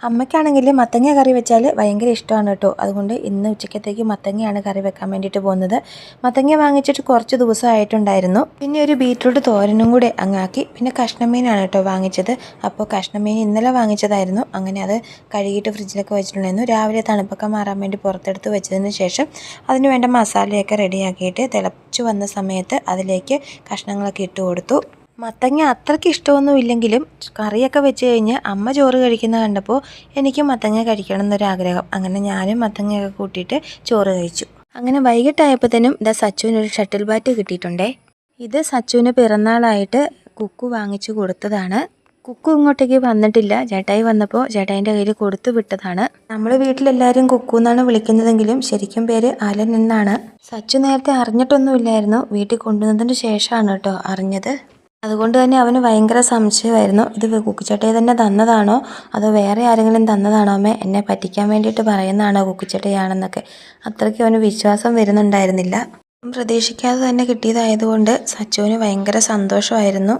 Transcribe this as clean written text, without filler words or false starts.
അമ്മയ്ക്കാണെങ്കിൽ മത്തങ്ങ കറി വെച്ചാൽ ഭയങ്കര ഇഷ്ടമാണ് കേട്ടോ. അതുകൊണ്ട് ഇന്ന് ഉച്ചക്കത്തേക്ക് മത്തങ്ങയാണ് കറി വെക്കാൻ വേണ്ടിയിട്ട് പോകുന്നത്. മത്തങ്ങ വാങ്ങിച്ചിട്ട് കുറച്ച് ദിവസമായിട്ടുണ്ടായിരുന്നു. പിന്നെ ഒരു ബീറ്റ്റൂട്ട് തോരനും കൂടെ അങ്ങാക്കി. പിന്നെ കഷ്ണമീനാണ് കേട്ടോ വാങ്ങിച്ചത്. അപ്പോൾ കഷ്ണമീൻ ഇന്നലെ വാങ്ങിച്ചതായിരുന്നു. അങ്ങനെ അത് കഴുകിയിട്ട് ഫ്രിഡ്ജിലൊക്കെ വെച്ചിട്ടുണ്ടായിരുന്നു. രാവിലെ തണുപ്പൊക്കെ മാറാൻ വേണ്ടി പുറത്തെടുത്ത് വെച്ചതിന് ശേഷം അതിന് വേണ്ട മസാലയൊക്കെ റെഡിയാക്കിയിട്ട് തിളച്ചു വന്ന സമയത്ത് അതിലേക്ക് കഷ്ണങ്ങളൊക്കെ ഇട്ട് കൊടുത്തു. മത്തങ്ങ അത്രയ്ക്ക് ഇഷ്ടമൊന്നും ഇല്ലെങ്കിലും കറിയൊക്കെ വെച്ച് കഴിഞ്ഞ് അമ്മ ചോറ് കഴിക്കുന്ന കണ്ടപ്പോൾ എനിക്ക് മത്തങ്ങ കഴിക്കണം എന്നൊരാഗ്രഹം. അങ്ങനെ ഞാനും മത്തങ്ങയൊക്കെ കൂട്ടിയിട്ട് ചോറ് കഴിച്ചു. അങ്ങനെ വൈകിട്ടായപ്പോഴത്തേനും ഇതാ സച്ചുവിനൊരു ഷട്ടിൽ ബാറ്റ് കിട്ടിയിട്ടുണ്ടേ. ഇത് സച്ചുവിന് പിറന്നാളായിട്ട് കുക്കു വാങ്ങിച്ചു കൊടുത്തതാണ്. കുക്കു ഇങ്ങോട്ടേക്ക് വന്നിട്ടില്ല. ചേട്ടായി വന്നപ്പോൾ ചേട്ടായിൻ്റെ കയ്യിൽ കൊടുത്തു വിട്ടതാണ്. നമ്മൾ വീട്ടിലെല്ലാവരും കുക്കു എന്നാണ് വിളിക്കുന്നതെങ്കിലും ശരിക്കും പേര് അലൻ എന്നാണ്. സച്ചു നേരത്തെ അറിഞ്ഞിട്ടൊന്നുമില്ലായിരുന്നു. വീട്ടിൽ കൊണ്ടുവന്നതിന് ശേഷമാണ് കേട്ടോ അറിഞ്ഞത്. അതുകൊണ്ട് തന്നെ അവന് ഭയങ്കര സംശയമായിരുന്നു. ഇത് കുക്കുച്ചേട്ടയെ തന്നെ തന്നതാണോ അതോ വേറെ ആരെങ്കിലും തന്നതാണോ അമ്മേ, എന്നെ പറ്റിക്കാൻ വേണ്ടിയിട്ട് പറയുന്നതാണോ കുക്കുച്ചേട്ടയാണെന്നൊക്കെ. അത്രയ്ക്ക് അവന് വിശ്വാസം വരുന്നുണ്ടായിരുന്നില്ല. പ്രതീക്ഷിക്കാതെ തന്നെ കിട്ടിയതായതുകൊണ്ട് സച്ചുവിന് ഭയങ്കര സന്തോഷമായിരുന്നു.